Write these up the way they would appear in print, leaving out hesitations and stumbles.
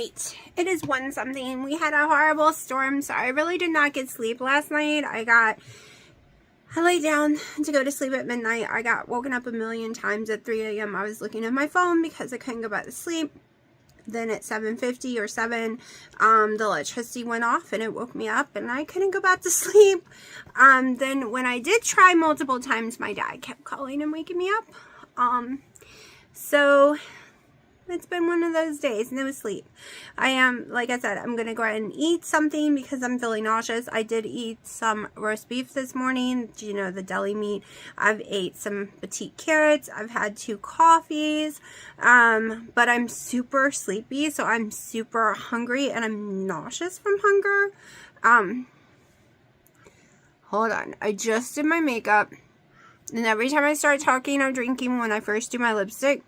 night. It is 1 something. We had a horrible storm, so I really did not get sleep last night. I laid down to go to sleep at midnight. I got woken up a million times at 3 a.m. I was looking at my phone because I couldn't go back to sleep. Then at 7:50 or 7, the electricity went off and it woke me up and I couldn't go back to sleep. Then when I did try multiple times, my dad kept calling and waking me up. So it's been one of those days, no sleep. Like I said, I'm going to go ahead and eat something because I'm feeling nauseous. I did eat some roast beef this morning, you know, the deli meat. I've ate some petite carrots. I've had 2 coffees, but I'm super sleepy, so I'm super hungry and I'm nauseous from hunger. Hold on. I just did my makeup, and every time I start talking or drinking when I first do my lipstick,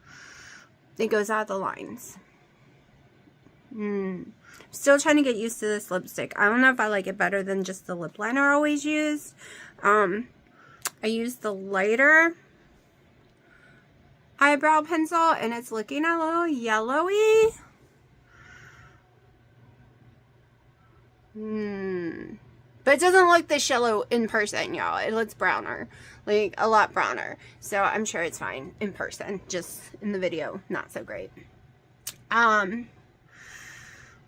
it goes out the lines. Still trying to get used to this lipstick. I don't know if I like it better than just the lip liner I always use. I use the lighter eyebrow pencil and it's looking a little yellowy. But it doesn't look this yellow in person, y'all. It looks browner. Like, a lot browner. So, I'm sure it's fine in person. Just in the video, not so great.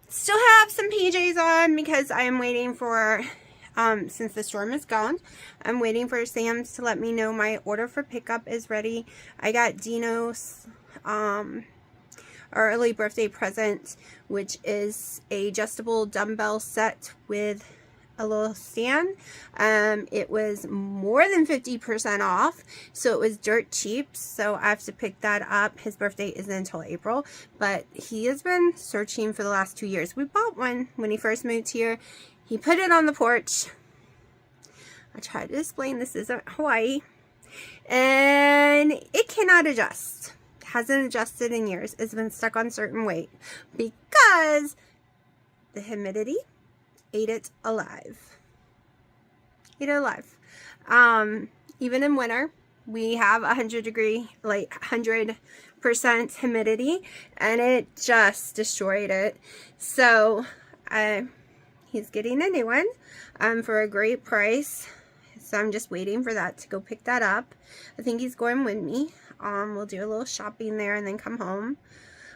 Still have some PJs on because I am waiting for, since the storm is gone, I'm waiting for Sam's to let me know my order for pickup is ready. I got Dino's, early birthday present, which is a adjustable dumbbell set with a little stand. It was more than 50% off, so it was dirt cheap, so I have to pick that up. His birthday isn't until April, but he has been searching for the last 2 years. We bought one when he first moved here. He put it on the porch. I tried to explain this isn't Hawaii, and it cannot adjust. It hasn't adjusted in years. It's been stuck on certain weight because the humidity ate it alive. Ate it alive. Even in winter, we have 100% humidity, and it just destroyed it. So, he's getting a new one, for a great price. So I'm just waiting for that to go pick that up. I think he's going with me. We'll do a little shopping there and then come home.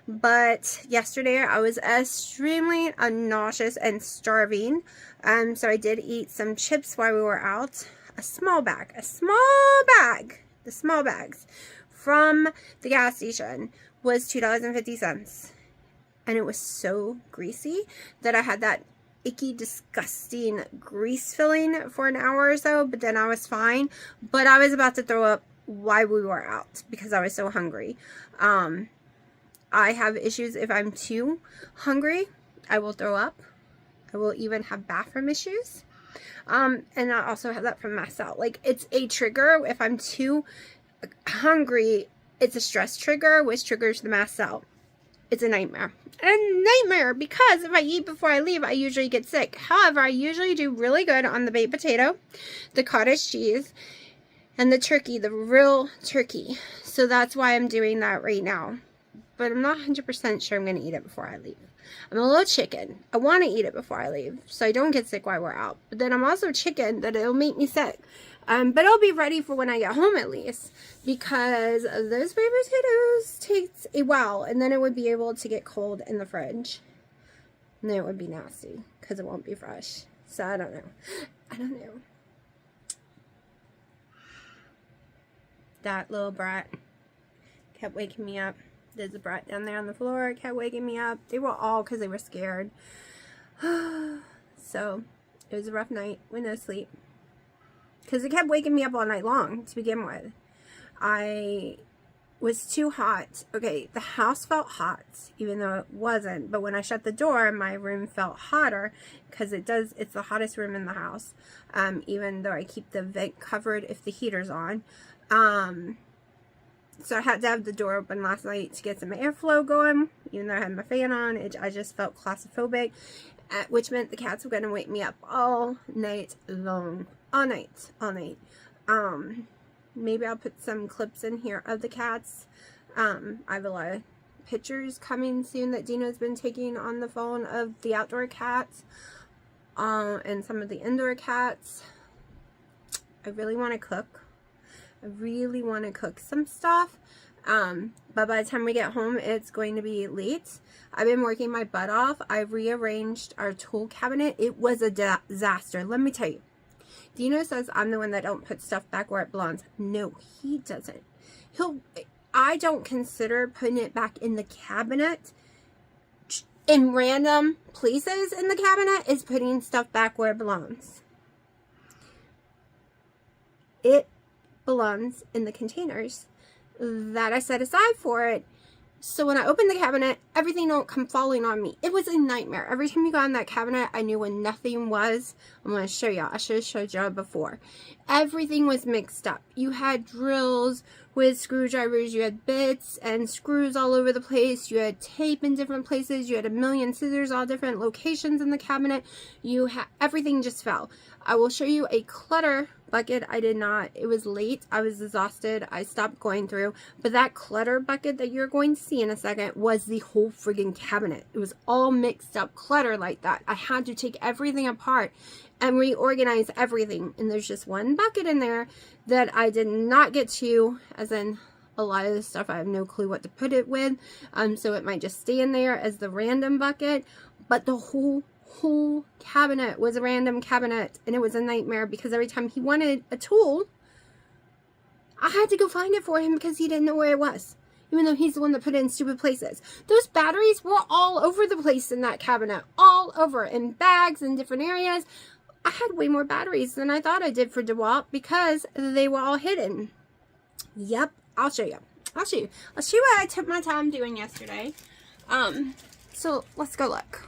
But yesterday I was extremely nauseous and starving. So I did eat some chips while we were out. The small bags from the gas station was $2.50. And it was so greasy that I had that icky, disgusting grease filling for an hour or so. But then I was fine. But I was about to throw up while we were out because I was so hungry. I have issues if I'm too hungry. I will throw up. I will even have bathroom issues. And I also have that from mast cell. Like, it's a trigger. If I'm too hungry, it's a stress trigger, which triggers the mast cell. It's a nightmare. A nightmare because if I eat before I leave, I usually get sick. However, I usually do really good on the baked potato, the cottage cheese, and the turkey, the real turkey. So that's why I'm doing that right now. But I'm not 100% sure I'm going to eat it before I leave. I'm a little chicken. I want to eat it before I leave so I don't get sick while we're out. But then I'm also chicken that it'll make me sick. But it'll be ready for when I get home at least. Because those baked potatoes takes a while. And then it would be able to get cold in the fridge. And then it would be nasty because it won't be fresh. So I don't know. I don't know. That little brat kept waking me up. There's a brat down there on the floor, kept waking me up. They were all because they were scared. So, it was a rough night with no sleep. Because it kept waking me up all night long to begin with. I was too hot. Okay, the house felt hot, even though it wasn't. But when I shut the door, my room felt hotter. Because it's the hottest room in the house. Even though I keep the vent covered if the heater's on. So I had to have the door open last night to get some airflow going. Even though I had my fan on, I just felt claustrophobic. Which meant the cats were going to wake me up all night long. All night. Maybe I'll put some clips in here of the cats. I have a lot of pictures coming soon that Dino's been taking on the phone of the outdoor cats and some of the indoor cats. I really want to cook. I really want to cook some stuff. But by the time we get home, it's going to be late. I've been working my butt off. I rearranged our tool cabinet. It was a disaster. Let me tell you. Dino says I'm the one that don't put stuff back where it belongs. No, he doesn't. I don't consider putting it back in the cabinet in random places in the cabinet is putting stuff back where it belongs. It belongs in the containers that I set aside for it. So when I opened the cabinet, everything don't come falling on me. It was a nightmare. Every time you got in that cabinet, I knew when nothing was. I'm going to show y'all. I should have showed y'all before. Everything was mixed up. You had drills with screwdrivers. You had bits and screws all over the place. You had tape in different places. You had a million scissors, all different locations in the cabinet. Everything just fell. I will show you a clutter bucket. I did not. It was late. I was exhausted. I stopped going through. But that clutter bucket that you're going to see in a second was the whole friggin' cabinet. It was all mixed up clutter like that. I had to take everything apart and reorganize everything. And there's just one bucket in there that I did not get to, as in a lot of the stuff I have no clue what to put it with. So it might just stay in there as the random bucket. But the whole cabinet was a random cabinet, and it was a nightmare because every time he wanted a tool, I had to go find it for him because he didn't know where it was, even though he's the one that put it in stupid places. Those batteries were all over the place in that cabinet, all over, in bags in different areas. I had way more batteries than I thought I did for DeWalt because they were all hidden. Yep, I'll show you. I'll show you what I took my time doing yesterday. So let's go look.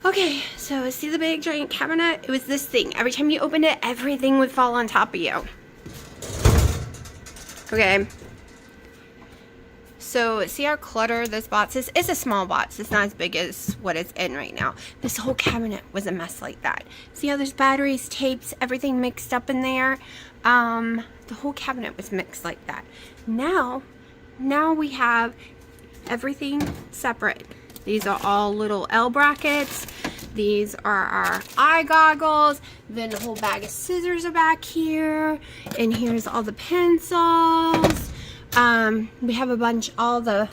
Okay, so see the big giant cabinet? It was this thing. Every time you opened it, everything would fall on top of you. Okay. So see how cluttered this box is? It's a small box. It's not as big as what it's in right now. This whole cabinet was a mess like that. See how there's batteries, tapes, everything mixed up in there? The whole cabinet was mixed like that. Now we have everything separate. These are all little L brackets. These are our eye goggles. Then a whole bag of scissors are back here. And here's all the pencils. We have a bunch, all the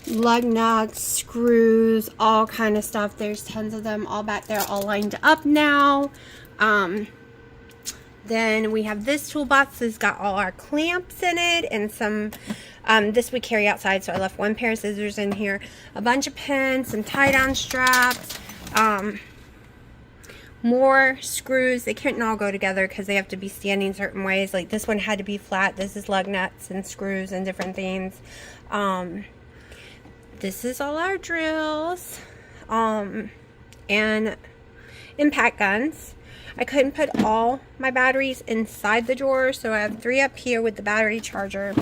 lug nuts, screws, all kind of stuff. There's tons of them all back there, all lined up now. Then we have this toolbox that's got all our clamps in it and some, this we carry outside, so I left one pair of scissors in here, a bunch of pins, some tie-down straps, more screws. They couldn't all go together because they have to be standing certain ways. Like this one had to be flat. This is lug nuts and screws and different things. This is all our drills and impact guns. I couldn't put all my batteries inside the drawer, so I have 3 up here with the battery charger.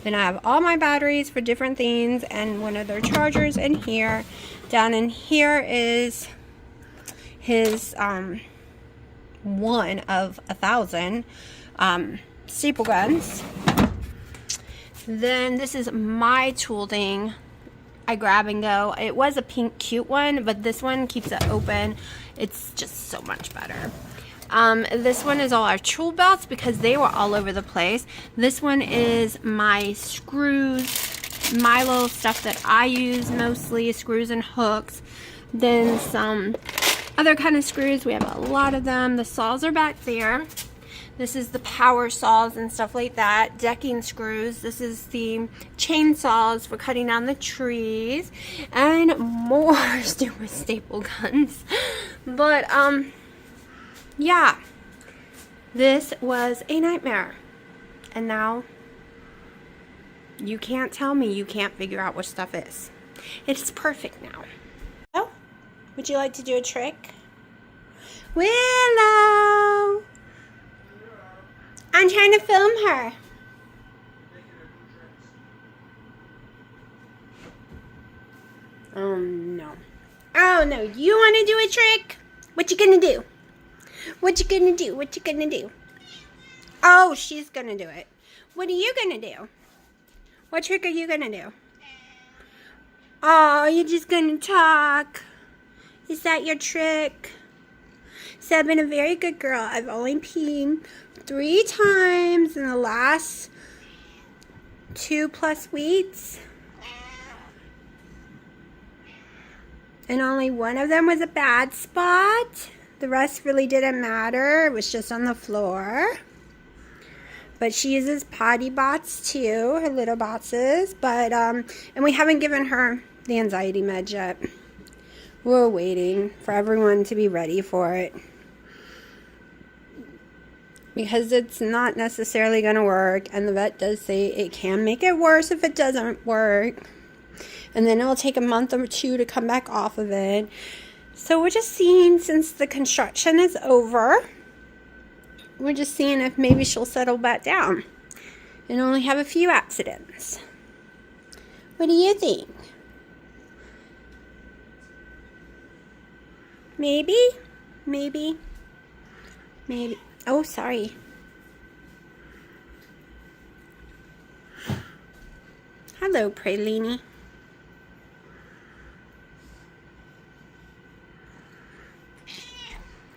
Then I have all my batteries for different things and one of their chargers in here. Down in here is his 1 of 1,000 staple guns. Then this is my tool thing. I grab and go. It was a pink cute one, but this one keeps it open. It's just so much better. This one is all our tool belts because they were all over the place. This one is my screws, my little stuff that I use mostly, screws and hooks. Then some other kind of screws. We have a lot of them. The saws are back there. This is the power saws and stuff like that. Decking screws. This is the chainsaws for cutting down the trees. And more stupid staple guns. But, yeah. This was a nightmare. And now, you can't tell me you can't figure out what stuff is. It's perfect now. Oh, would you like to do a trick? Willow! I'm trying to film her. Oh no. Oh no, you want to do a trick? What you gonna do? What you gonna do? What you gonna do? Oh, she's gonna do it. What are you gonna do? What trick are you gonna do? Oh, you're just gonna talk. Is that your trick? So I've been a very good girl. I've only peed 3 times in the last 2+ weeks. And only one of them was a bad spot. The rest really didn't matter. It was just on the floor. But she uses potty bots too, her little boxes. But, and we haven't given her the anxiety med yet. We're waiting for everyone to be ready for it. Because it's not necessarily going to work. And the vet does say it can make it worse if it doesn't work. And then it'll take a month or 2 to come back off of it. So we're just seeing, since the construction is over, we're just seeing if maybe she'll settle back down and only have a few accidents. What do you think? Maybe? Maybe? Maybe. Oh, sorry. Hello, Praline.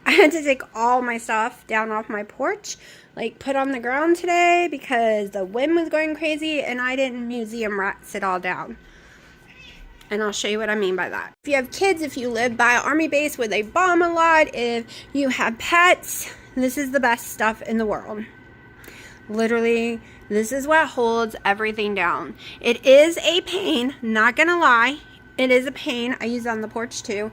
I had to take all my stuff down off my porch, like put on the ground today because the wind was going crazy and I didn't museum rat it all down. And I'll show you what I mean by that. If you have kids, if you live by an army base where they bomb a lot, if you have pets, this is the best stuff in the world. Literally, this is what holds everything down. It is a pain, not gonna lie. It is a pain. I use it on the porch too.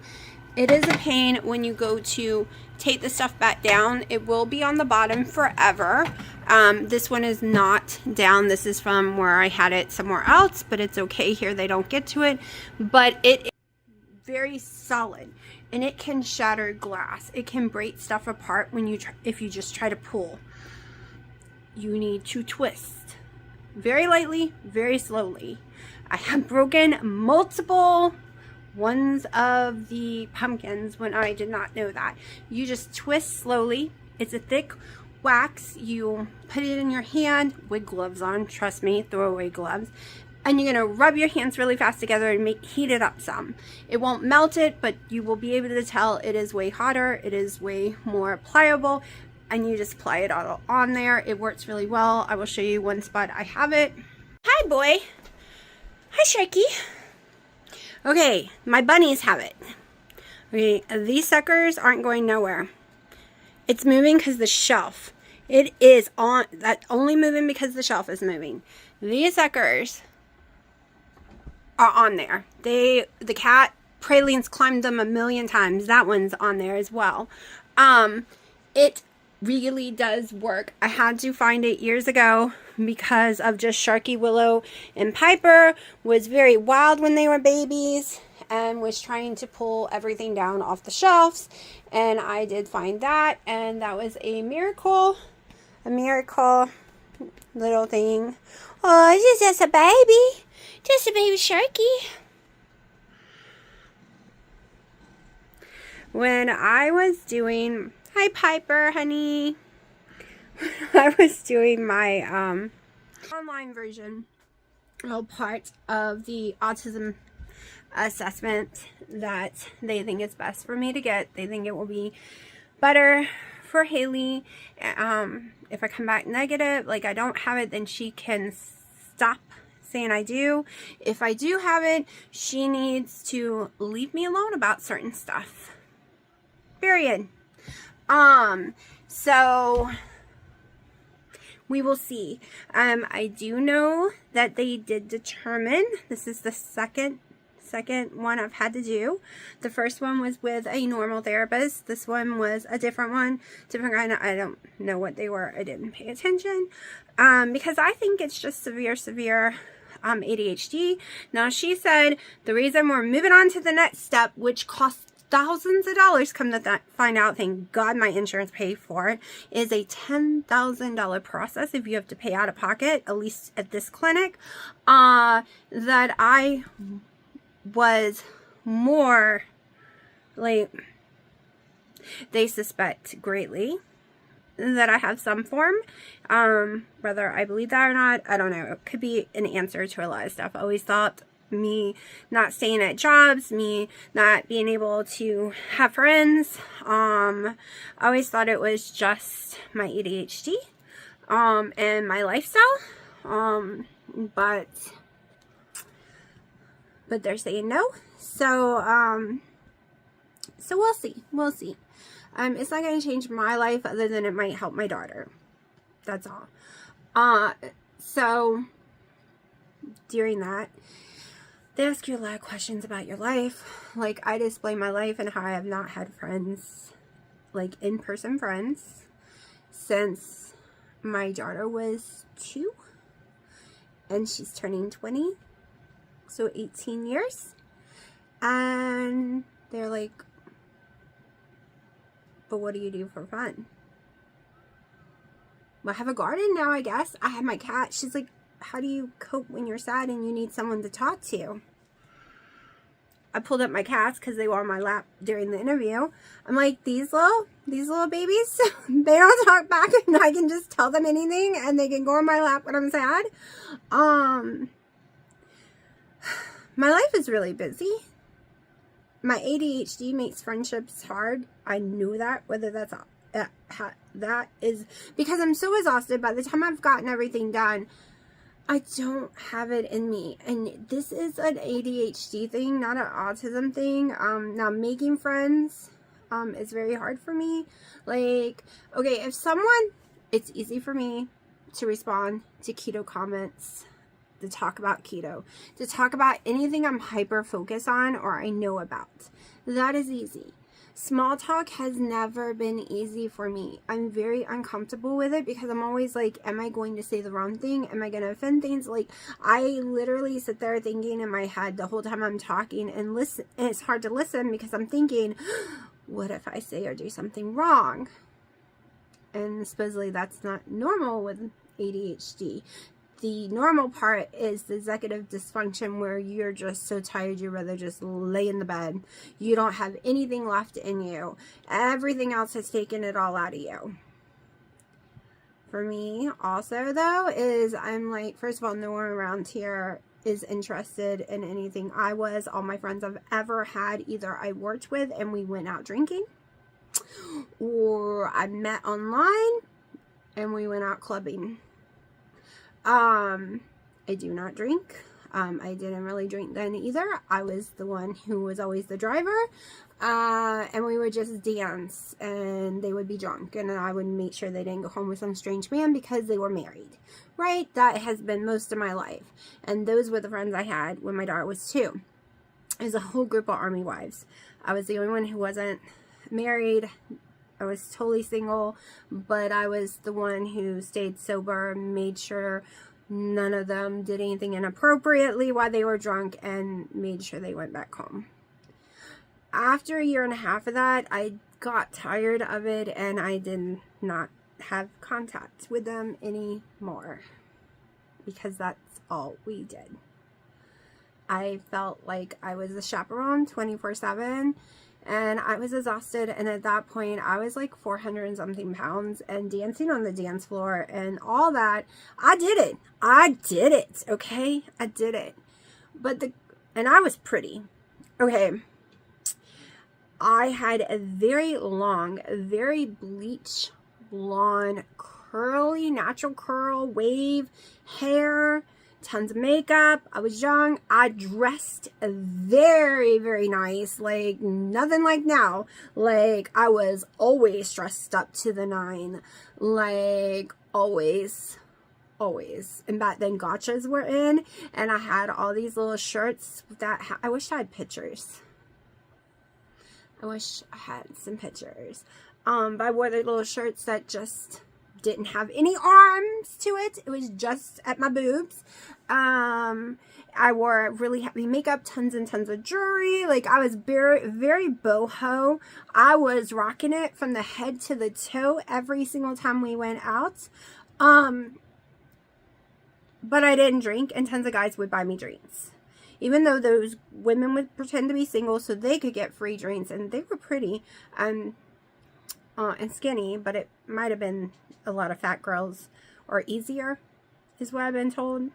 It is a pain when you go to take the stuff back down. It will be on the bottom forever. This one is not down. This is from where I had it somewhere else, but it's okay here. They don't get to it. But it is very solid, and it can shatter glass. It can break stuff apart when you if you just try to pull. You need to twist very lightly, very slowly. I have broken multiple ones of the pumpkins when I did not know that. You just twist slowly. It's a thick wax. You put it in your hand with gloves on. Trust me, throw away gloves. And you're going to rub your hands really fast together and heat it up some. It won't melt it, but you will be able to tell it is way hotter. It is way more pliable. And you just apply it all on there. It works really well. I will show you one spot I have it. Hi, boy. Hi, Sharky. Okay, my bunnies have it. Okay, these suckers aren't going nowhere. It's moving because the shelf. It is on. That's only moving because the shelf is moving. These suckers are on there. The cat Praline's climbed them a million times. That one's on there as well. It really does work. I had to find it years ago because of just Sharky, Willow, and Piper was very wild when they were babies and was trying to pull everything down off the shelves. And I did find that, and that was a miracle little thing. Oh, this is just a baby. Just a baby Sharky. When I was doing... Hi, Piper, honey. I was doing my online version, part of the autism assessment that they think is best for me to get. They think it will be better for Haley. If I come back negative, like I don't have it, then she can stop saying I do. If I do have it, she needs to leave me alone about certain stuff. Period. So we will see. I do know that they did determine, this is the second one I've had to do. The first one was with a normal therapist. This one was a different one, different kind of, I don't know what they were. I didn't pay attention, because I think it's just severe ADHD. Now she said the reason we're moving on to the next step, which costs thousands of dollars, come to find out, thank God my insurance paid for it, is a $10,000 process if you have to pay out of pocket, at least at this clinic, that I was more like, they suspect greatly that I have some form. Whether I believe that or not, I don't know. It could be an answer to a lot of stuff. I always thought me not staying at jobs, me not being able to have friends, I always thought it was just my ADHD, and my lifestyle, but they're saying no. So we'll see. It's not going to change my life other than it might help my daughter. That's all. So during that, they ask you a lot of questions about your life. Like, I display my life and how I have not had friends, like in-person friends, since my daughter was 2 and she's turning 20, so 18 years. And they're like, but what do you do for fun? Well, I have a garden now, I guess. I have my cat. She's like, how do you cope when you're sad and you need someone to talk to? I pulled up my cats because they were on my lap during the interview. I'm like, these little babies, they don't talk back, and I can just tell them anything and they can go on my lap when I'm sad. My life is really busy. My ADHD makes friendships hard. I knew that, whether that is because I'm so exhausted. By the time I've gotten everything done, I don't have it in me. And this is an ADHD thing, not an autism thing. Now making friends is very hard for me. Like, okay, it's easy for me to respond to keto comments, to talk about keto, to talk about anything I'm hyper focused on or I know about. That is easy. Small talk has never been easy for me. I'm very uncomfortable with it because I'm always like, am I going to say the wrong thing? Am I going to offend things? Like, I literally sit there thinking in my head the whole time I'm talking and listen. And it's hard to listen because I'm thinking, what if I say or do something wrong? And supposedly that's not normal with ADHD. The normal part is the executive dysfunction, where you're just so tired you'd rather just lay in the bed. You don't have anything left in you. Everything else has taken it all out of you. For me, also, though, is I'm like, first of all, no one around here is interested in anything I was. All my friends I've ever had, either I worked with and we went out drinking, or I met online and we went out clubbing. I do not drink. I didn't really drink then either. I was the one who was always the driver. And we would just dance and they would be drunk and I would make sure they didn't go home with some strange man because they were married. Right? That has been most of my life. And those were the friends I had when my daughter was 2. It was a whole group of army wives. I was the only one who wasn't married. I was totally single, but I was the one who stayed sober, made sure none of them did anything inappropriately while they were drunk, and made sure they went back home. After a year and a half of that, I got tired of it, and I did not have contact with them anymore, because that's all we did. I felt like I was a chaperone 24/7. And I was exhausted, and at that point, I was like 400 and something pounds, and dancing on the dance floor and all that. I did it, okay? I did it. And I was pretty, okay? I had a very long, very bleach blonde, curly, natural curl, wave hair, tons of makeup. I was young. I dressed very, very nice. Like, nothing like now. Like, I was always dressed up to the 9. Like, always. And back then, gotchas were in. And I had all these little shirts that I wish I had pictures. I wish I had some pictures. But I wore the little shirts that just didn't have any arms to it. It was just at my boobs. I wore really heavy makeup, tons and tons of jewelry. Like, I was very, very boho. I was rocking it from the head to the toe every single time we went out. But I didn't drink, and tons of guys would buy me drinks. Even though those women would pretend to be single so they could get free drinks, and they were pretty. and skinny, but it might have been a lot of fat girls are easier, is what I've been told.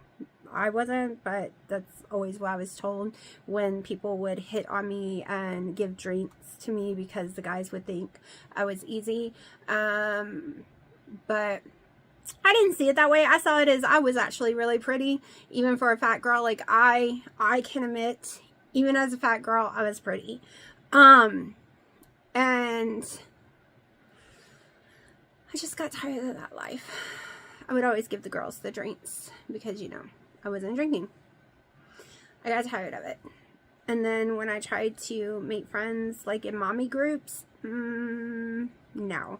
I wasn't, but that's always what I was told when people would hit on me and give drinks to me, because the guys would think I was easy. But I didn't see it that way. I saw it as I was actually really pretty, even for a fat girl. Like, I can admit, even as a fat girl, I was pretty. And I just got tired of that life. I would always give the girls the drinks because, you know, I wasn't drinking. I got tired of it. And then when I tried to make friends, like in mommy groups, no.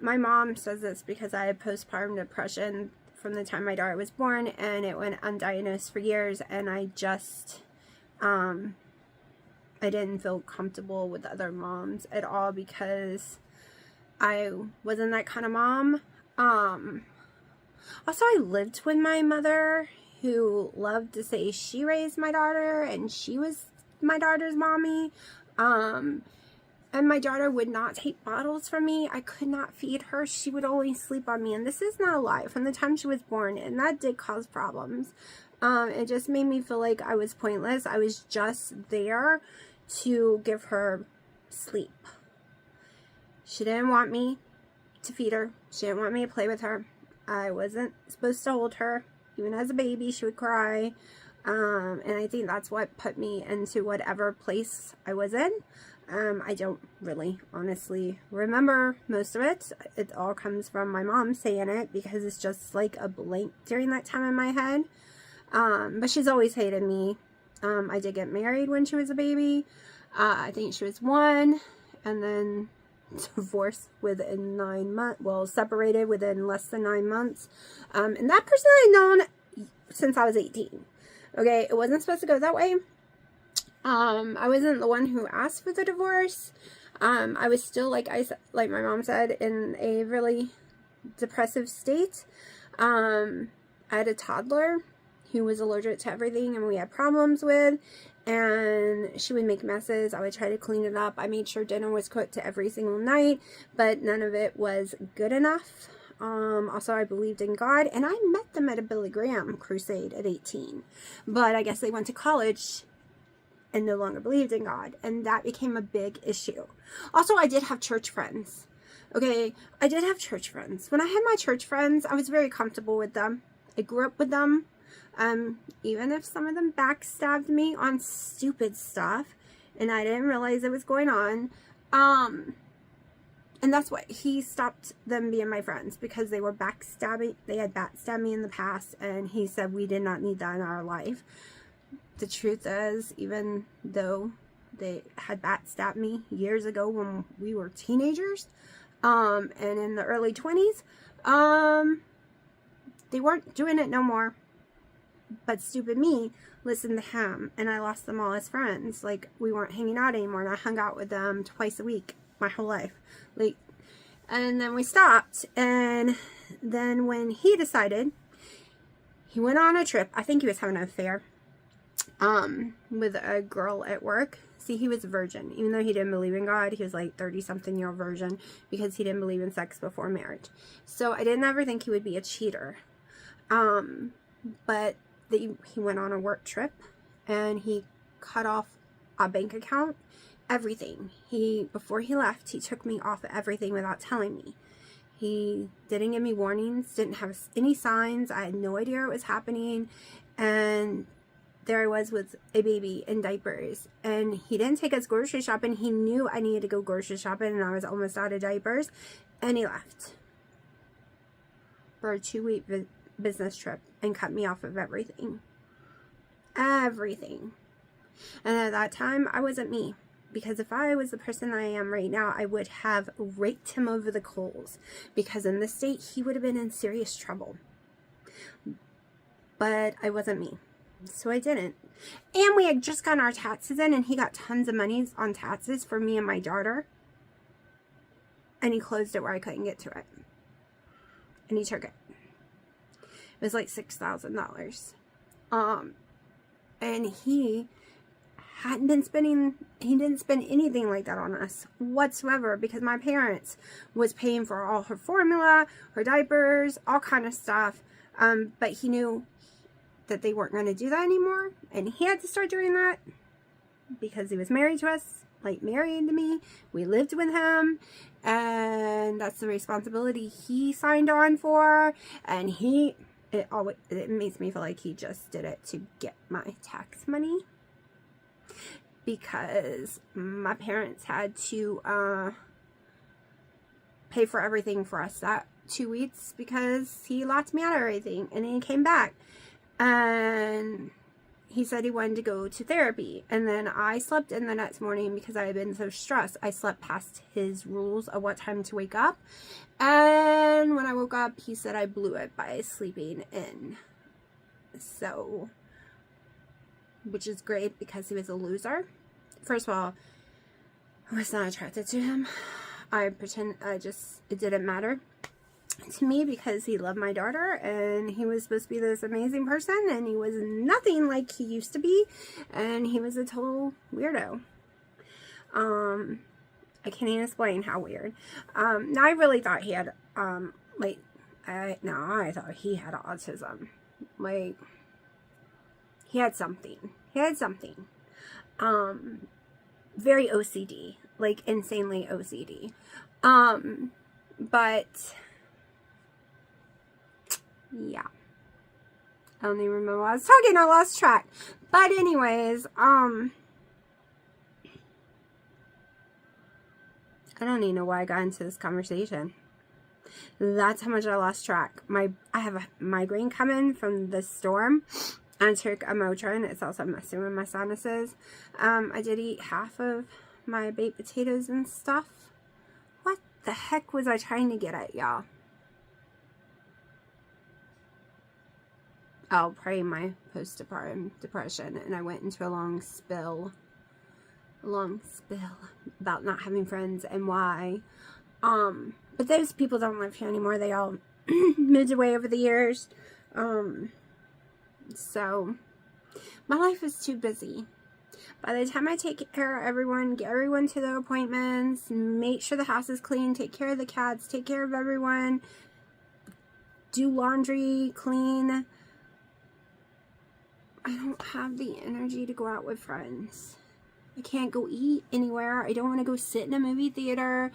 My mom says this because I had postpartum depression from the time my daughter was born, and it went undiagnosed for years, and I just, I didn't feel comfortable with other moms at all because I wasn't that kind of mom. Also, I lived with my mother, who loved to say she raised my daughter and she was my daughter's mommy. And my daughter would not take bottles from me. I could not feed her. She would only sleep on me. And this is not a lie, from the time she was born. And that did cause problems. It just made me feel like I was pointless. I was just there to give her sleep. She didn't want me to feed her. She didn't want me to play with her. I wasn't supposed to hold her. Even as a baby, she would cry. And I think that's what put me into whatever place I was in. I don't really honestly remember most of it. It all comes from my mom saying it, because it's just like a blank during that time in my head. But she's always hated me. I did get married when she was a baby. I think she was 1, and then divorced within 9 months. Well, separated within less than 9 months. And that person I'd known since I was 18. Okay, it wasn't supposed to go that way. I wasn't the one who asked for the divorce. I was still, like my mom said, in a really depressive state. I had a toddler who was allergic to everything and we had problems with, and she would make messes. I would try to clean it up. I made sure dinner was cooked every single night, but none of it was good enough. Also, I believed in God, and I met them at a Billy Graham crusade at 18, but I guess they went to college and no longer believed in God, and that became a big issue. Also, I did have church friends. Okay, I did have church friends. When I had my church friends, I was very comfortable with them. I grew up with them. Even if some of them backstabbed me on stupid stuff, and I didn't realize it was going on. And that's why he stopped them being my friends, because they were backstabbing. They had backstabbed me in the past, and he said we did not need that in our life. The truth is, even though they had backstabbed me years ago when we were teenagers, and in the early 20s, they weren't doing it no more. But stupid me listened to him, and I lost them all as friends. Like, we weren't hanging out anymore, and I hung out with them twice a week my whole life. Like, and then we stopped, and then when he decided, he went on a trip. I think he was having an affair with a girl at work. See, he was a virgin. Even though he didn't believe in God, he was like 30-something-year-old virgin, because he didn't believe in sex before marriage. So I didn't ever think he would be a cheater. But he went on a work trip, and he cut off a bank account, everything. Before he left, he took me off of everything without telling me. He didn't give me warnings, didn't have any signs. I had no idea what was happening, and there I was with a baby in diapers, and he didn't take us grocery shopping. He knew I needed to go grocery shopping, and I was almost out of diapers, and he left for a 2-week business trip and cut me off of everything. Everything. And at that time, I wasn't me. Because if I was the person I am right now, I would have raked him over the coals. Because in this state, he would have been in serious trouble. But I wasn't me. So I didn't. And we had just gotten our taxes in, and he got tons of money on taxes for me and my daughter. And he closed it where I couldn't get to it. And he took it. It was like $6,000. And he he didn't spend anything like that on us whatsoever, because my parents was paying for all her formula, her diapers, all kind of stuff. But he knew that they weren't going to do that anymore, and he had to start doing that because he was married to us, like married to me. We lived with him, and that's the responsibility he signed on for. And it makes me feel like he just did it to get my tax money, because my parents had to pay for everything for us that 2 weeks, because he locked me out of everything. And then he came back and he said he wanted to go to therapy. And then I slept in the next morning because I had been so stressed. I slept past his rules of what time to wake up. And when I woke up, he said I blew it by sleeping in. So, which is great, because he was a loser. First of all, I was not attracted to him. It didn't matter to me, because he loved my daughter, and he was supposed to be this amazing person, and he was nothing like he used to be, and he was a total weirdo. I can't even explain how weird. Now, I really thought he had, I thought he had autism. Like, he had something. Very OCD, like insanely OCD. But yeah, I don't even remember what I was talking. I lost track. But anyways, I don't even know why I got into this conversation. That's how much I lost track. I have a migraine coming from the storm. I took a Motrin. It's also messing with my sinuses. I did eat half of my baked potatoes and stuff. What the heck was I trying to get at, y'all? Oh, probably my postpartum depression. And I went into a long spill about not having friends and why. But those people don't live here anymore. They all moved away over the years. So my life is too busy. By the time I take care of everyone, get everyone to their appointments, make sure the house is clean, take care of the cats, take care of everyone, do laundry, clean, I don't have the energy to go out with friends. I can't go eat anywhere. I don't want to go sit in a movie theater.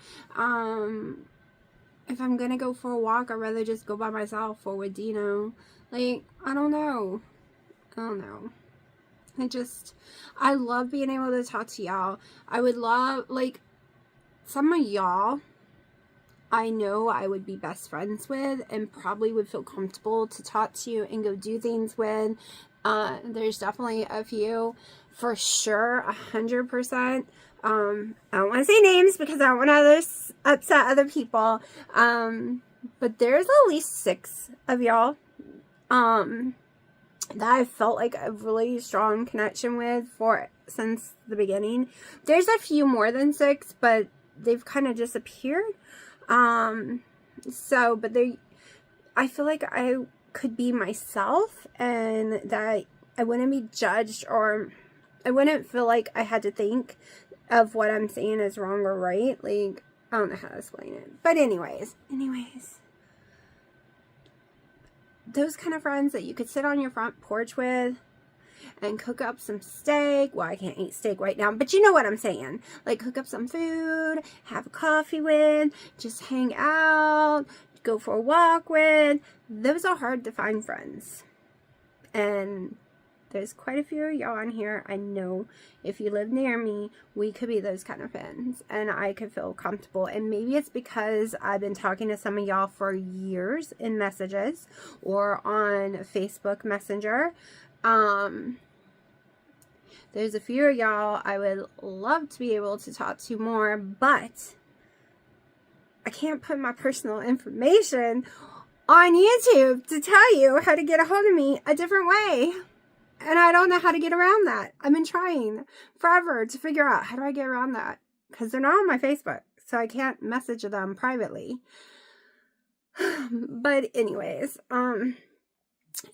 If I'm going to go for a walk, I'd rather just go by myself or with Dino. Like, I don't know. I love being able to talk to y'all. I would love, like, some of y'all I know I would be best friends with and probably would feel comfortable to talk to and go do things with. There's definitely a few, for sure, 100%. I don't want to say names because I don't want to upset other people. But there's at least 6 of y'all that I felt like a really strong connection with since the beginning. There's a few more than 6, but they've kind of disappeared. But I feel like I could be myself and that I wouldn't be judged, or I wouldn't feel like I had to think of what I'm saying is wrong or right. Like, I don't know how to explain it. But anyways, those kind of friends that you could sit on your front porch with and cook up some steak. Well, I can't eat steak right now, but you know what I'm saying. Like, cook up some food, have a coffee with, just hang out, go for a walk with. Those are hard to find friends. And there's quite a few of y'all on here. I know if you live near me, we could be those kind of friends. And I could feel comfortable. And maybe it's because I've been talking to some of y'all for years in messages or on Facebook Messenger. There's a few of y'all I would love to be able to talk to more, but I can't put my personal information on YouTube to tell you how to get a hold of me a different way. And I don't know how to get around that. I've been trying forever to figure out how do I get around that, because they're not on my Facebook, so I can't message them privately. But anyways,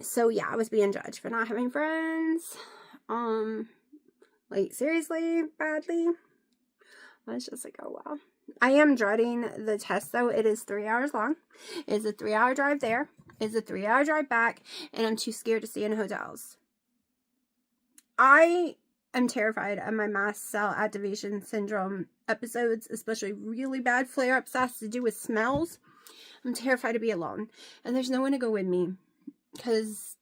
so yeah, I was being judged for not having friends. Like, seriously, badly. I was just like, oh, wow. I am dreading the test, though. It is 3 hours long. It's a 3-hour drive there. It's a 3-hour drive back. And I'm too scared to stay in hotels. I am terrified of my mast cell activation syndrome episodes, especially really bad flare-ups that has to do with smells. I'm terrified to be alone. And there's no one to go with me. Because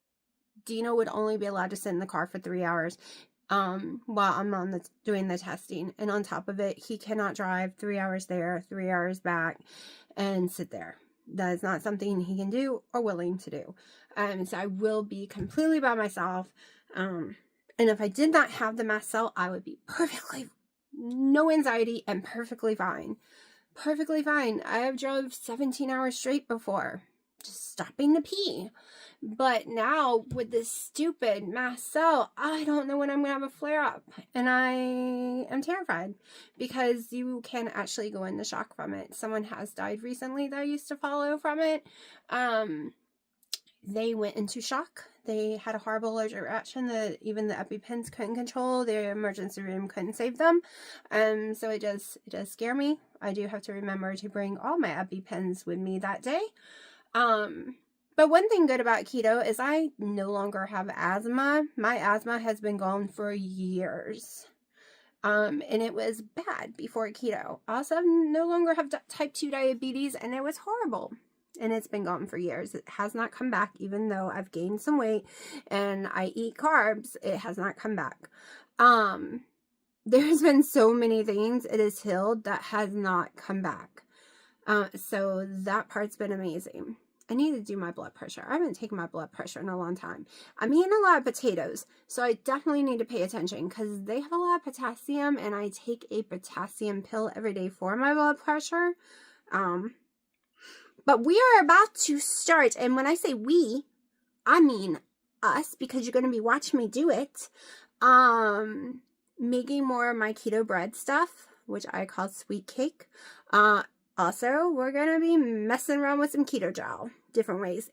Dino would only be allowed to sit in the car for 3 hours. While I'm doing the testing, and on top of it, he cannot drive 3 hours there, 3 hours back, and sit there. That is not something he can do or willing to do. So I will be completely by myself. And if I did not have the mast cell, I would be no anxiety and perfectly fine. Perfectly fine. I have drove 17 hours straight before, just stopping to pee. But now, with this stupid mast cell, I don't know when I'm going to have a flare-up. And I am terrified. Because you can actually go into shock from it. Someone has died recently that I used to follow from it. They went into shock. They had a horrible allergic reaction that even the EpiPens couldn't control. The emergency room couldn't save them. So it does scare me. I do have to remember to bring all my EpiPens with me that day. But one thing good about keto is I no longer have asthma. My asthma has been gone for years. And it was bad before keto. I also no longer have type 2 diabetes, and it was horrible. And it's been gone for years. It has not come back, even though I've gained some weight and I eat carbs. It has not come back. There's been so many things it has healed that has not come back. So that part's been amazing. I need to do my blood pressure. I haven't taken my blood pressure in a long time. I'm eating a lot of potatoes, so I definitely need to pay attention because they have a lot of potassium, and I take a potassium pill every day for my blood pressure. But we are about to start, and when I say we, I mean us, because you're going to be watching me do it. Making more of my keto bread stuff, which I call sweet cake. Also, we're going to be messing around with some keto gel, different ways.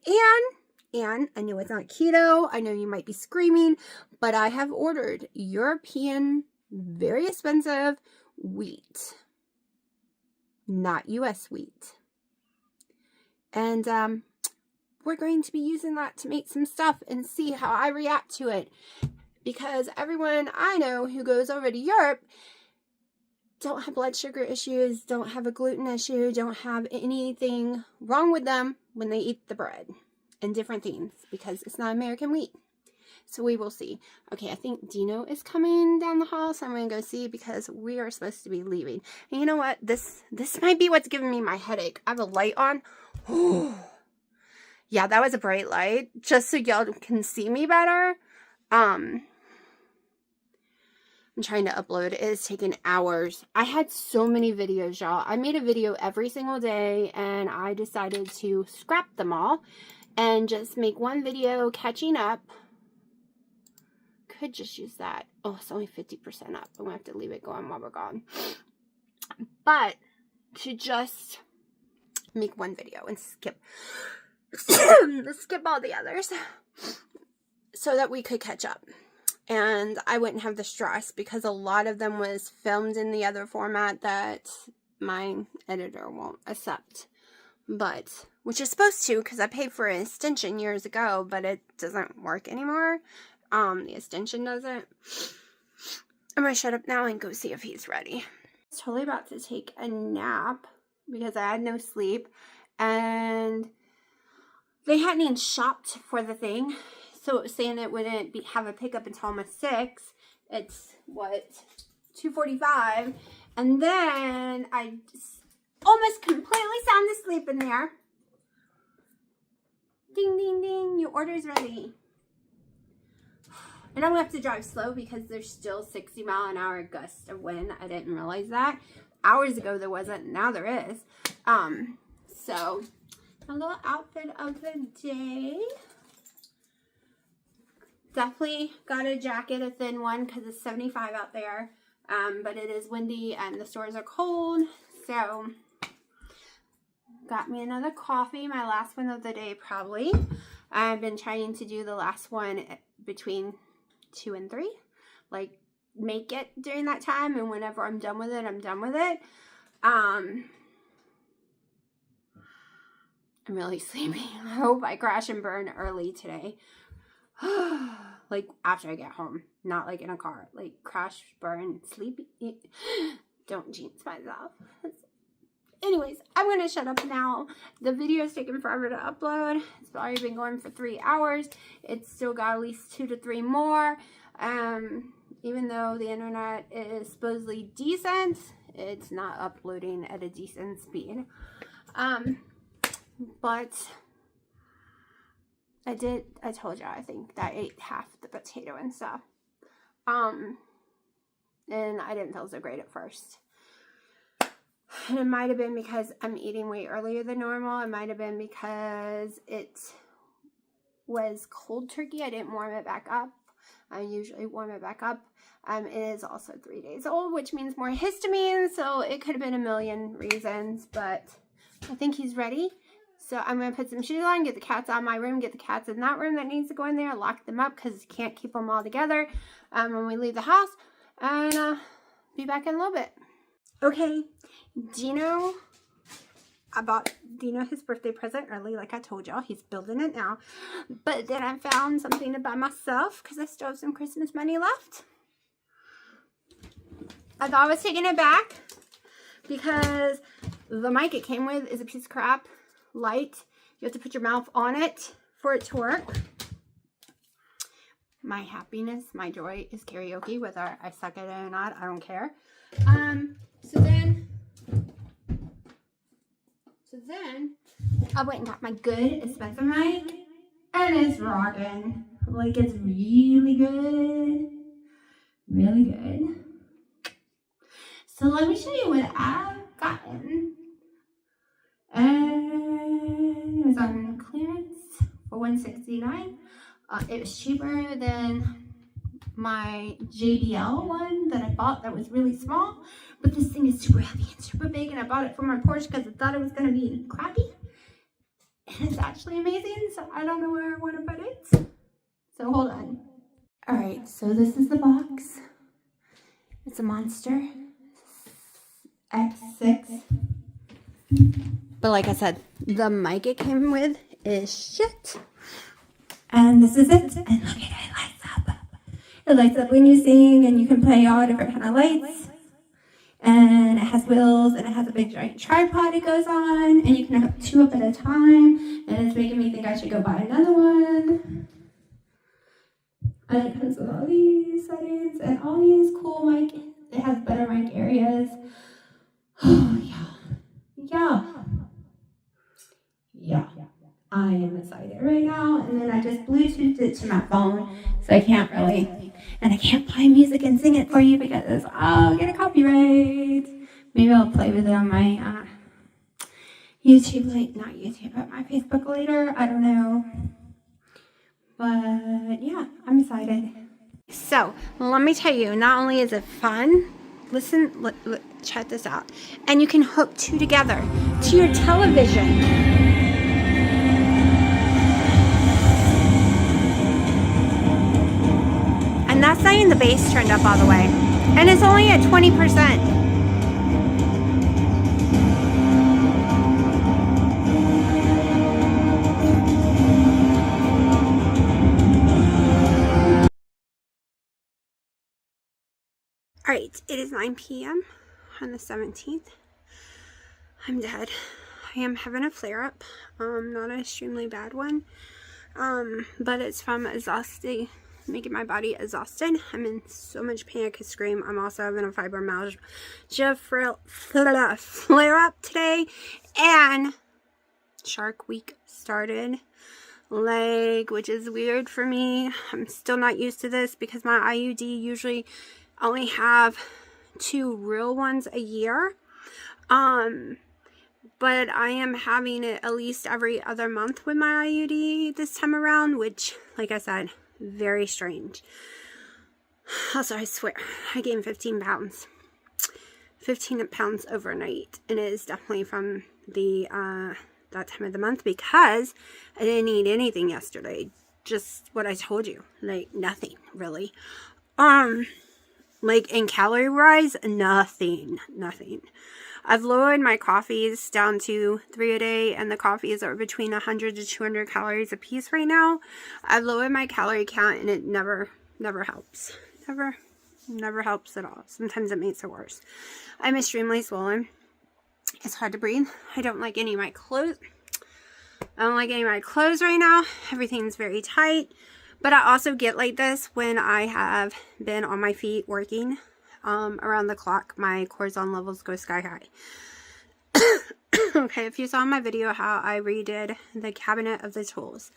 And I know it's not keto. I know you might be screaming, but I have ordered European, very expensive wheat, not US wheat. And we're going to be using that to make some stuff and see how I react to it. Because everyone I know who goes over to Europe don't have blood sugar issues, don't have a gluten issue, don't have anything wrong with them when they eat the bread and different things because it's not American wheat. So we will see. Okay, I think Dino is coming down the hall, so I'm going to go see because we are supposed to be leaving. And you know what? This might be what's giving me my headache. I have a light on. Yeah, that was a bright light, just so y'all can see me better. I'm trying to upload. It is taking hours. I had so many videos, y'all. I made a video every single day, and I decided to scrap them all and just make one video catching up. Could just use that. Oh, it's only 50% up. I'm going to have to leave it going while we're gone. But to just make one video and skip all the others so that we could catch up. And I wouldn't have the stress because a lot of them was filmed in the other format that my editor won't accept. But, which is supposed to because I paid for an extension years ago, but it doesn't work anymore. The extension doesn't. I'm going to shut up now and go see if he's ready. I was totally about to take a nap because I had no sleep. And they hadn't even shopped for the thing. So it was saying it wouldn't have a pickup until almost 6. It's, what, 2:45. And then I just almost completely sound asleep in there. Ding, ding, ding. Your order's ready. And I'm going to have to drive slow because there's still 60-mile-an-hour gust of wind. I didn't realize that. Hours ago there wasn't. Now there is. So, a little outfit of the day. Definitely got a jacket, a thin one, because it's 75 out there. But it is windy and the stores are cold. So, got me another coffee. My last one of the day, probably. I've been trying to do the last one between 2 and 3. Like, make it during that time, and whenever I'm done with it, I'm done with it. I'm really sleepy. I hope I crash and burn early today. Like after I get home, not like in a car. Like crash, burn, sleepy. Don't jinx myself. Anyways, I'm going to shut up now. The video is taking forever to upload. It's already been going for 3 hours. It's still got at least 2 to 3 more. Even though the internet is supposedly decent, it's not uploading at a decent speed. But I told you, I think that I ate half the potato and stuff. And I didn't feel so great at first. And it might have been because I'm eating way earlier than normal. It might have been because it was cold turkey. I didn't warm it back up. I usually warm it back up. It is also 3 days old, which means more histamine. So it could have been a million reasons, but I think he's ready. So I'm going to put some shoes on, get the cats out of my room, get the cats in that room that needs to go in there, lock them up because you can't keep them all together when we leave the house, and be back in a little bit. Okay, Dino, I bought Dino his birthday present early, like I told y'all. He's building it now. But then I found something to buy myself because I still have some Christmas money left. I thought I was taking it back because the mic it came with is a piece of crap. Light. You have to put your mouth on it for it to work. My happiness, my joy is karaoke, whether I suck at it or not. I don't care. So then I went and got my good expensive mic, and it's rocking. Like, it's really good. Really good. So let me show you what I've gotten. And it was on clearance for $169. It was cheaper than my JBL one that I bought that was really small, but this thing is super heavy and super big, and I bought it for my Porsche because I thought it was going to be crappy, and it's actually amazing, so I don't know where I want to put it, so hold on. Alright, so this is the box. It's a Monster X6, but like I said, the mic it came with is shit, and this is it, and look at it, it lights up. It lights up when you sing, and you can play all different kind of lights. And it has wheels, and it has a big giant tripod it goes on, and you can hook 2 up at a time. And it's making me think I should go buy another one. And it comes with all these settings and all these cool mic. It has better mic areas. Oh yeah. I am excited right now, and then I just Bluetoothed it to my phone, so I can't really, and I can't play music and sing it for you because I'll get a copyright. Maybe I'll play with it on my YouTube, not YouTube, but my Facebook later. I don't know, but yeah, I'm excited. So let me tell you, not only is it fun, listen, check this out, and you can hook 2 together to your television. And that's not even the bass turned up all the way. And it's only at 20%. Alright, it is 9 p.m. on the 17th. I'm dead. I am having a flare-up. Not an extremely bad one. But it's from exhausting. Making my body exhausted. I'm in so much pain I could scream. I'm also having a fibromyalgia flare-up today, and Shark Week started, which is weird for me. I'm still not used to this because my IUD usually only have 2 real ones a year, but I am having it at least every other month with my IUD this time around, which, like I said, very strange. Also, I swear, I gained 15 pounds. 15 pounds overnight. And it is definitely from the that time of the month because I didn't eat anything yesterday. Just what I told you. Like, nothing, really. Like in calorie rise, nothing. I've lowered my coffees down to 3 a day, and the coffees are between 100 to 200 calories a piece right now. I've lowered my calorie count, and it never helps. Never helps at all. Sometimes it makes it worse. I'm extremely swollen. It's hard to breathe. I don't like any of my clothes. Right now. Everything's very tight. But I also get like this when I have been on my feet working. Around the clock, my cortisol levels go sky high. Okay, if you saw my video how I redid the cabinet of the tools,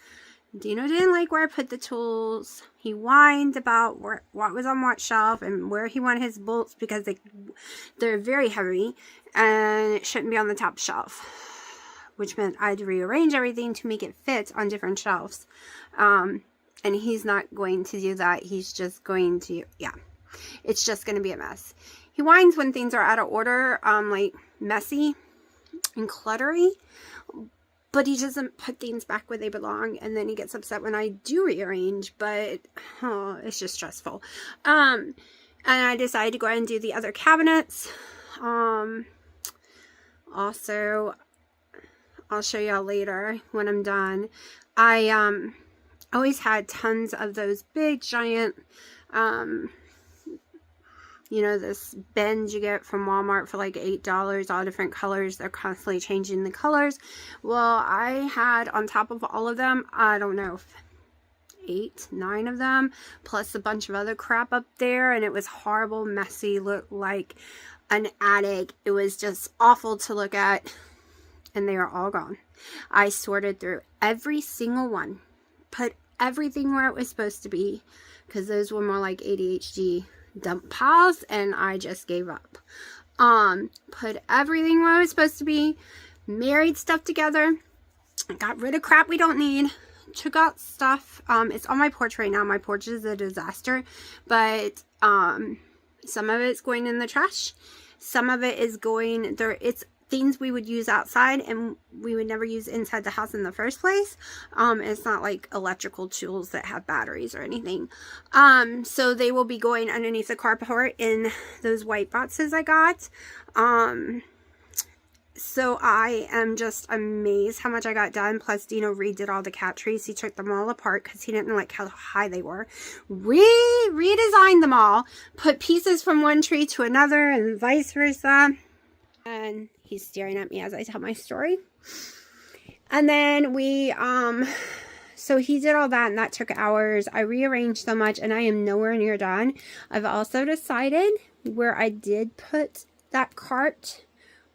Dino didn't like where I put the tools. He whined about what was on what shelf and where he wanted his bolts because they're very heavy and it shouldn't be on the top shelf, which meant I had to rearrange everything to make it fit on different shelves. And he's not going to do that. He's just going to, yeah. It's just going to be a mess. He whines when things are out of order, like messy and cluttery, but he doesn't put things back where they belong, and then he gets upset when I do rearrange, but it's just stressful. And I decided to go ahead and do the other cabinets. Also, I'll show y'all later when I'm done. I always had tons of those big giant you know, this bend you get from Walmart for like $8, all different colors. They're constantly changing the colors. Well, I had on top of all of them, I don't know, 8, 9 of them, plus a bunch of other crap up there, and it was horrible, messy, looked like an attic. It was just awful to look at, and they are all gone. I sorted through every single one, put everything where it was supposed to be, because those were more like ADHD dump piles, and I just gave up. Put everything where it was supposed to be, married stuff together, got rid of crap we don't need, took out stuff. It's on my porch right now. My porch is a disaster, but some of it's going in the trash, some of it is going there. It's things we would use outside and we would never use inside the house in the first place. It's not like electrical tools that have batteries or anything. So they will be going underneath the carport in those white boxes I got. So I am just amazed how much I got done. Plus Dino redid all the cat trees. He took them all apart because he didn't like how high they were. Redesigned them all. Put pieces from one tree to another and vice versa. And he's staring at me as I tell my story. And then we, so he did all that, and that took hours. I rearranged so much, and I am nowhere near done. I've also decided where I did put that cart,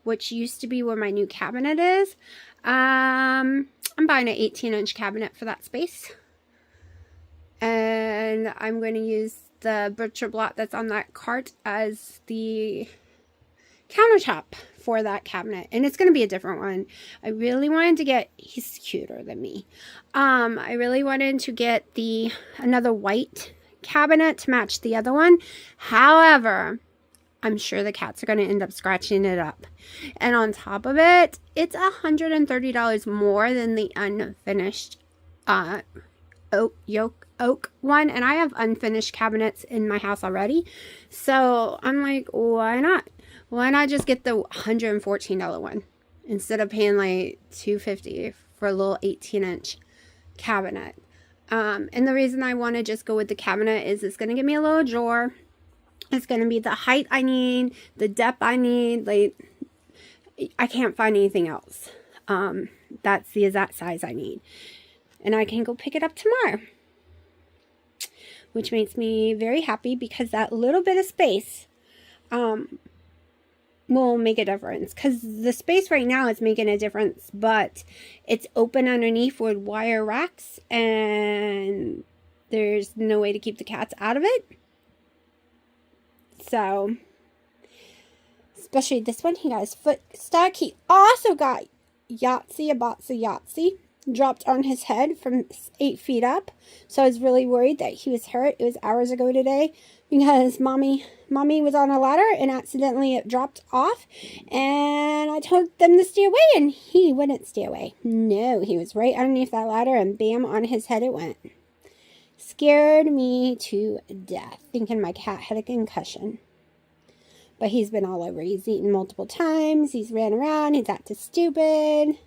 which used to be where my new cabinet is. I'm buying an 18-inch cabinet for that space. And I'm going to use the butcher block that's on that cart as the countertop for that cabinet, and it's going to be a different one. I really wanted to get, he's cuter than me. I really wanted to get another white cabinet to match the other one. However, I'm sure the cats are going to end up scratching it up. And on top of it, it's $130 more than the unfinished oak one, and I have unfinished cabinets in my house already. So I'm like, why not? Why not just get the $114 one instead of paying like $250 for a little 18-inch cabinet? And the reason I want to just go with the cabinet is it's going to give me a little drawer. It's going to be the height I need, the depth I need. Like, I can't find anything else. That's the exact size I need. And I can go pick it up tomorrow, which makes me very happy because that little bit of space will make a difference, because the space right now is making a difference, but it's open underneath with wire racks and there's no way to keep the cats out of it. So, especially this one, he got his foot stuck. He also got Yahtzee, a box of Yahtzee dropped on his head from 8 feet up. So I was really worried that he was hurt. It was hours ago today because mommy was on a ladder and accidentally it dropped off, and I told them to stay away and he wouldn't stay away. No, he was right underneath that ladder and bam, on his head it went. Scared me to death, thinking my cat had a concussion. But he's been all over. He's eaten multiple times. He's ran around. He's acted stupid.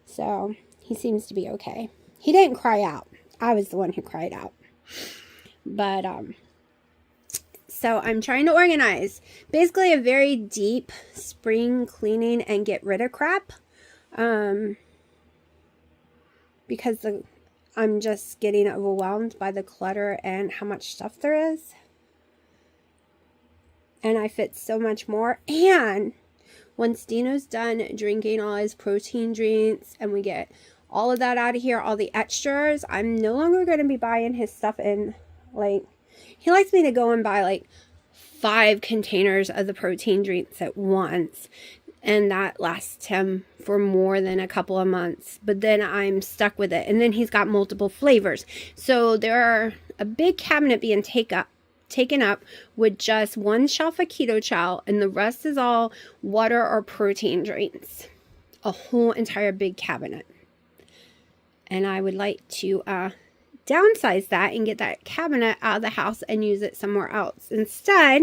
So he seems to be okay. He didn't cry out. I was the one who cried out. But, so I'm trying to organize. Basically a very deep spring cleaning and get rid of crap. Because I'm just getting overwhelmed by the clutter and how much stuff there is. And I fit so much more. And once Dino's done drinking all his protein drinks and we get all of that out of here, all the extras, I'm no longer going to be buying his stuff in, like, he likes me to go and buy like 5 containers of the protein drinks at once. And that lasts him for more than a couple of months. But then I'm stuck with it. And then he's got multiple flavors. So there are a big cabinet being taken up with just one shelf of keto chow, and the rest is all water or protein drinks. A whole entire big cabinet. And I would like to downsize that and get that cabinet out of the house and use it somewhere else instead,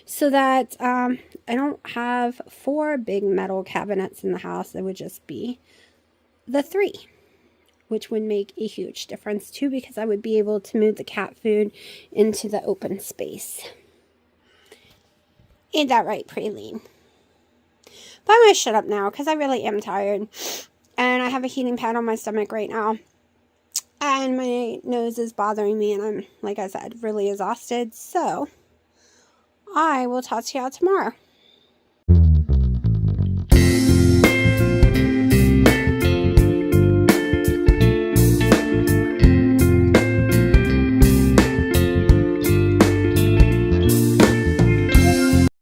so that I don't have 4 big metal cabinets in the house. It would just be the 3. Which would make a huge difference too, because I would be able to move the cat food into the open space. Ain't that right, Praline? But I'm going to shut up now because I really am tired. And I have a heating pad on my stomach right now. And my nose is bothering me, and I'm, like I said, really exhausted. So I will talk to y'all tomorrow.